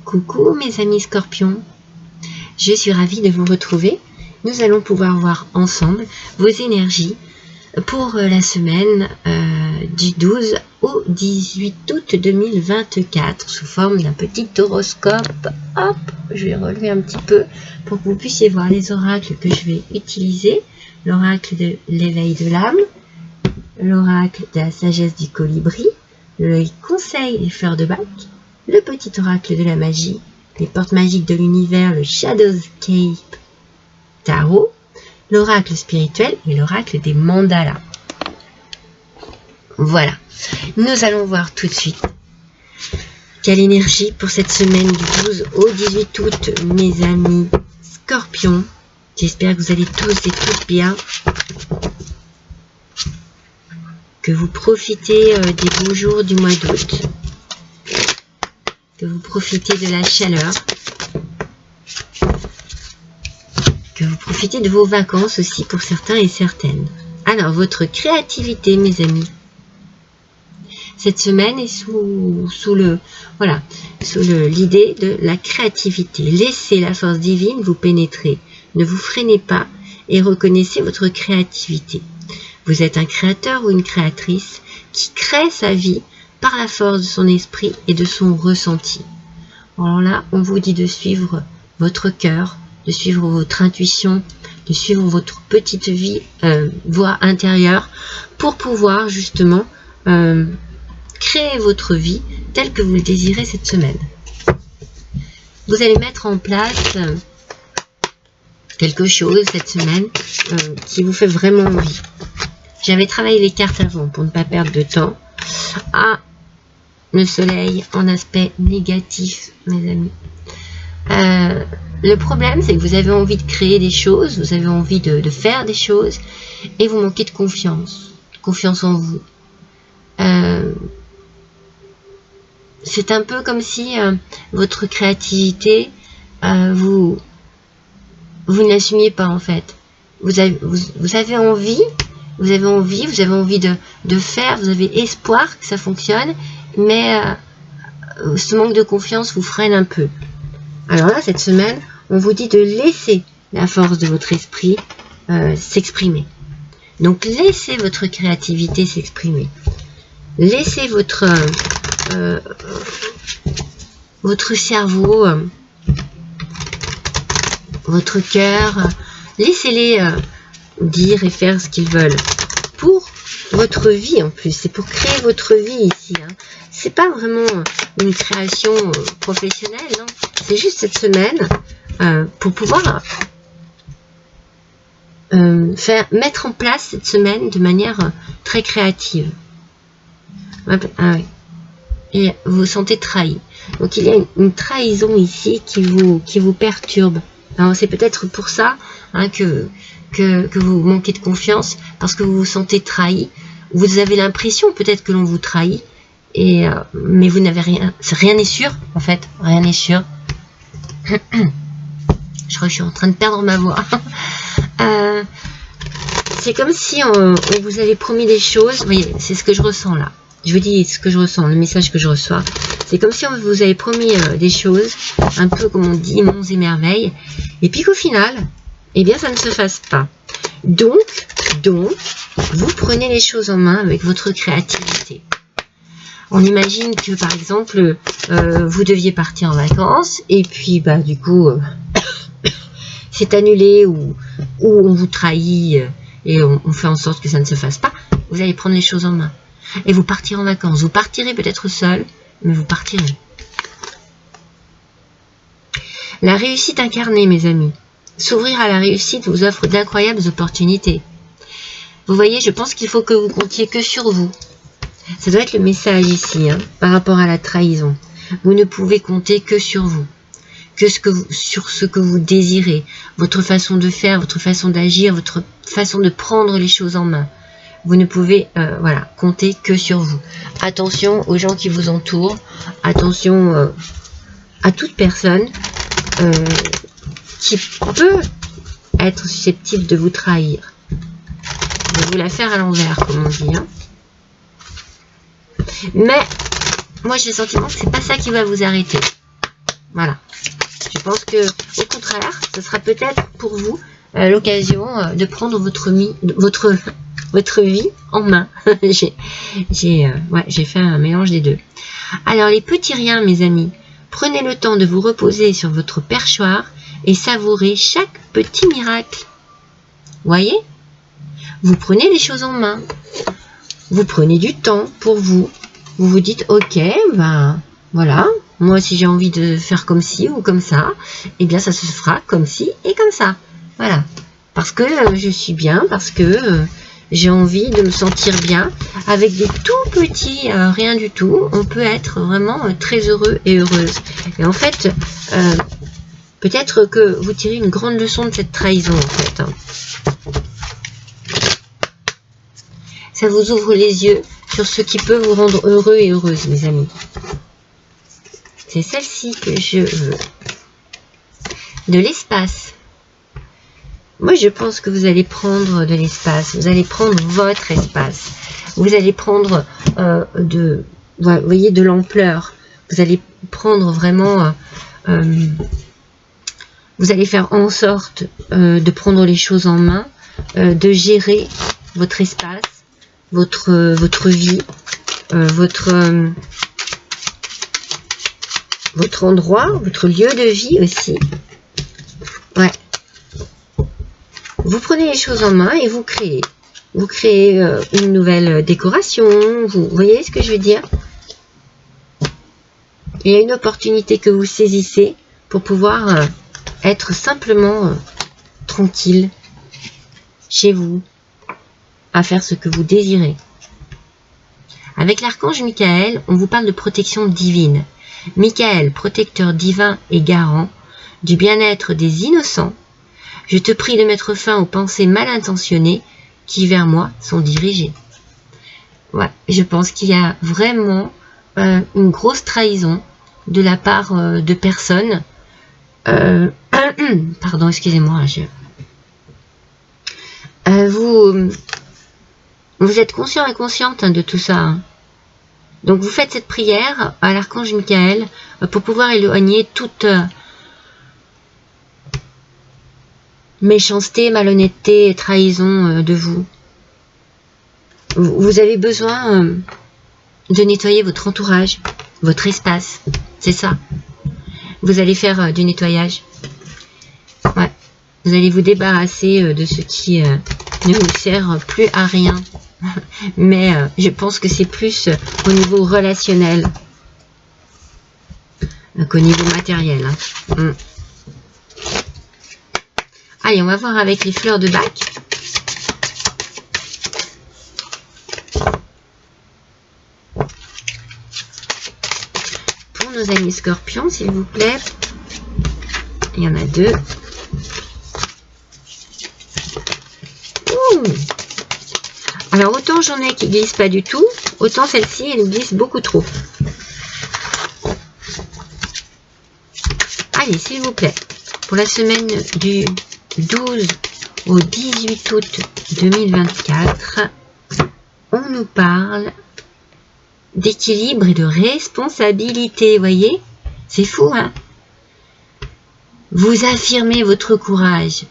Coucou mes amis scorpions, je suis ravie de vous retrouver. Nous allons pouvoir voir ensemble vos énergies pour la semaine du 12 au 18 août 2024 sous forme d'un petit horoscope. Hop, je vais relever un petit peu pour que vous puissiez voir les oracles que je vais utiliser. L'oracle de l'éveil de l'âme, l'oracle de la sagesse du colibri, le conseil des fleurs de bac, le petit oracle de la magie, les portes magiques de l'univers, le Shadowscape Tarot, l'oracle spirituel et l'oracle des mandalas. Voilà, nous allons voir tout de suite quelle énergie pour cette semaine du 12 au 18 août, mes amis scorpions. J'espère que vous allez tous et toutes bien, que vous profitez des beaux jours du mois d'août, que vous profitez de la chaleur, que vous profitez de vos vacances aussi pour certains et certaines. Alors, votre créativité, mes amis, cette semaine est sous l'idée de la créativité. Laissez la force divine vous pénétrer. Ne vous freinez pas et reconnaissez votre créativité. Vous êtes un créateur ou une créatrice qui crée sa vie par la force de son esprit et de son ressenti. Alors là, on vous dit de suivre votre cœur, de suivre votre intuition, de suivre votre petite vie, voie intérieure, pour pouvoir justement créer votre vie telle que vous le désirez cette semaine. Vous allez mettre en place quelque chose cette semaine qui vous fait vraiment envie. J'avais travaillé les cartes avant pour ne pas perdre de temps. Ah, le soleil en aspect négatif, mes amis. Le problème, c'est que vous avez envie de créer des choses, vous avez envie de faire des choses, et vous manquez de confiance en vous. C'est un peu comme si votre créativité, vous ne l'assumiez pas en fait. Vous avez envie de faire, vous avez espoir que ça fonctionne, mais ce manque de confiance vous freine un peu. Alors là, cette semaine, on vous dit de laisser la force de votre esprit s'exprimer. Donc, laissez votre créativité s'exprimer. Laissez votre cerveau, votre cœur, laissez-les dire et faire ce qu'ils veulent. Pour votre vie en plus, c'est pour créer votre vie ici. Hein. C'est pas vraiment une création professionnelle, non. C'est juste cette semaine pour pouvoir mettre en place cette semaine de manière très créative. Ah oui. Et vous vous sentez trahi. Donc il y a une trahison ici qui vous perturbe. Alors c'est peut-être pour ça hein, que vous manquez de confiance, parce que vous vous sentez trahi. Vous avez l'impression peut-être que l'on vous trahit, mais vous n'avez rien. Rien n'est sûr, en fait. Rien n'est sûr. Je crois que je suis en train de perdre ma voix. C'est comme si on vous avait promis des choses. Vous voyez, c'est ce que je ressens là. Je vous dis ce que je ressens, le message que je reçois. C'est comme si on vous avait promis des choses, un peu comme on dit, monts et merveilles, et puis qu'au final, eh bien, ça ne se fasse pas. Donc, vous prenez les choses en main avec votre créativité. On imagine que, par exemple, vous deviez partir en vacances, et puis, bah, du coup, c'est annulé, ou on vous trahit, et on fait en sorte que ça ne se fasse pas. Vous allez prendre les choses en main. Et vous partirez en vacances. Vous partirez peut-être seul, mais vous partirez. La réussite incarnée, mes amis. S'ouvrir à la réussite vous offre d'incroyables opportunités. Vous voyez, je pense qu'il faut que vous comptiez que sur vous. Ça doit être le message ici, hein, par rapport à la trahison. Vous ne pouvez compter que sur vous. Sur ce que vous désirez. Votre façon de faire, votre façon d'agir, votre façon de prendre les choses en main. Vous ne pouvez compter que sur vous. Attention aux gens qui vous entourent. Attention à toute personne qui peut être susceptible de vous trahir. De vous la faire à l'envers, comme on dit. Hein. Mais moi, j'ai le sentiment que c'est pas ça qui va vous arrêter. Voilà. Je pense que, au contraire, ce sera peut-être pour vous l'occasion de prendre votre vie en main. J'ai fait un mélange des deux. Alors, les petits riens, mes amis, prenez le temps de vous reposer sur votre perchoir et savourez chaque petit miracle. Voyez? Vous prenez les choses en main. Vous prenez du temps pour vous. Vous vous dites, ok, ben voilà, moi si j'ai envie de faire comme ci ou comme ça, eh bien ça se fera comme ci et comme ça. Voilà. Parce que je suis bien, parce que j'ai envie de me sentir bien. Avec des tout petits rien du tout, on peut être vraiment très heureux et heureuse. Et en fait, peut-être que vous tirez une grande leçon de cette trahison en fait. Ça vous ouvre les yeux sur ce qui peut vous rendre heureux et heureuse, mes amis. C'est celle-ci que je veux. De l'espace. Moi, je pense que vous allez prendre de l'espace. Vous allez prendre votre espace. Vous allez prendre vous voyez, de l'ampleur. Vous allez prendre vraiment... vous allez faire en sorte de prendre les choses en main, de gérer votre espace, votre vie, votre endroit, votre lieu de vie aussi. Ouais. Vous prenez les choses en main et vous créez. Vous créez une nouvelle décoration. Vous voyez ce que je veux dire? Il y a une opportunité que vous saisissez pour pouvoir être simplement tranquille chez vous, à faire ce que vous désirez. Avec l'archange Michael, on vous parle de protection divine. Michael, protecteur divin et garant du bien-être des innocents, je te prie de mettre fin aux pensées mal intentionnées qui vers moi sont dirigées. Ouais, je pense qu'il y a vraiment une grosse trahison de la part de personnes. Pardon, excusez-moi. Vous êtes conscient et consciente de tout ça. Hein. Donc vous faites cette prière à l'archange Michael pour pouvoir éloigner toute méchanceté, malhonnêteté et trahison de vous. Vous avez besoin de nettoyer votre entourage, votre espace. C'est ça. Vous allez faire du nettoyage. Ouais. Vous allez vous débarrasser de ce qui ne vous sert plus à rien. Mais je pense que c'est plus au niveau relationnel qu'au niveau matériel. Hein. Allez, on va voir avec les fleurs de Bach. Pour nos amis scorpions, s'il vous plaît. Il y en a deux. Ouh. Alors, autant j'en ai qui ne glissent pas du tout, autant celle-ci, elle glisse beaucoup trop. Allez, s'il vous plaît, pour la semaine du 12 au 18 août 2024, on nous parle d'équilibre et de responsabilité, voyez? C'est fou, hein? Vous affirmez votre courage,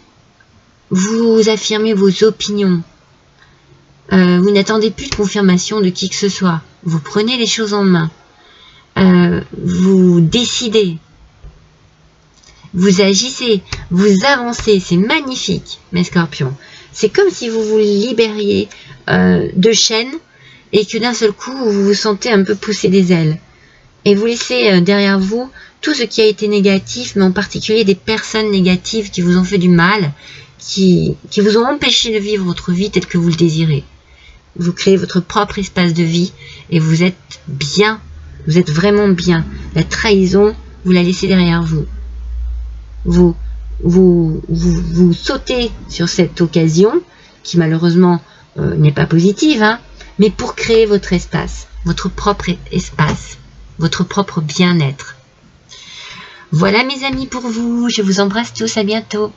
vous affirmez vos opinions, vous n'attendez plus de confirmation de qui que ce soit, vous prenez les choses en main, vous décidez, vous agissez, vous avancez, c'est magnifique, mes scorpions. C'est comme si vous vous libériez de chaînes et que d'un seul coup, vous vous sentez un peu pousser des ailes. Et vous laissez derrière vous tout ce qui a été négatif, mais en particulier des personnes négatives qui vous ont fait du mal, qui vous ont empêché de vivre votre vie telle que vous le désirez. Vous créez votre propre espace de vie et vous êtes bien, vous êtes vraiment bien. La trahison, vous la laissez derrière vous. Vous sautez sur cette occasion, qui malheureusement n'est pas positive, hein, mais pour créer votre espace, votre propre espace, votre propre bien-être. Voilà mes amis pour vous, je vous embrasse tous, à bientôt.